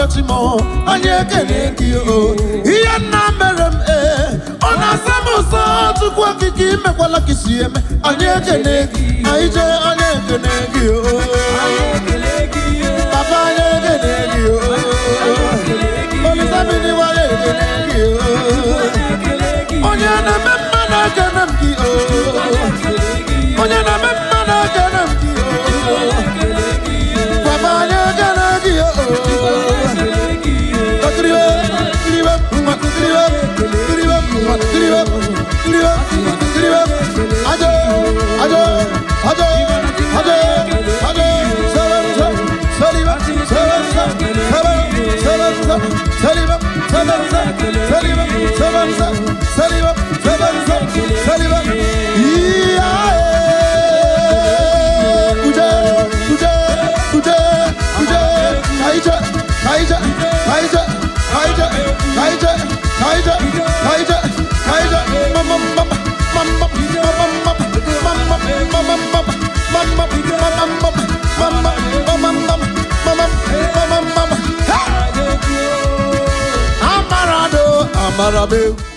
Timo, Anyakanegi, Iana Meram, Onasamusa, to Quaki, Makwalakisium, Anyakanegi, Aija, Anyakanegi, Papa Anyakanegi, Olisabini, Onyana Memana Ganamki, Onyana Memana Ganamki, Papa Anyakanegi, Amarado, Amarabeu.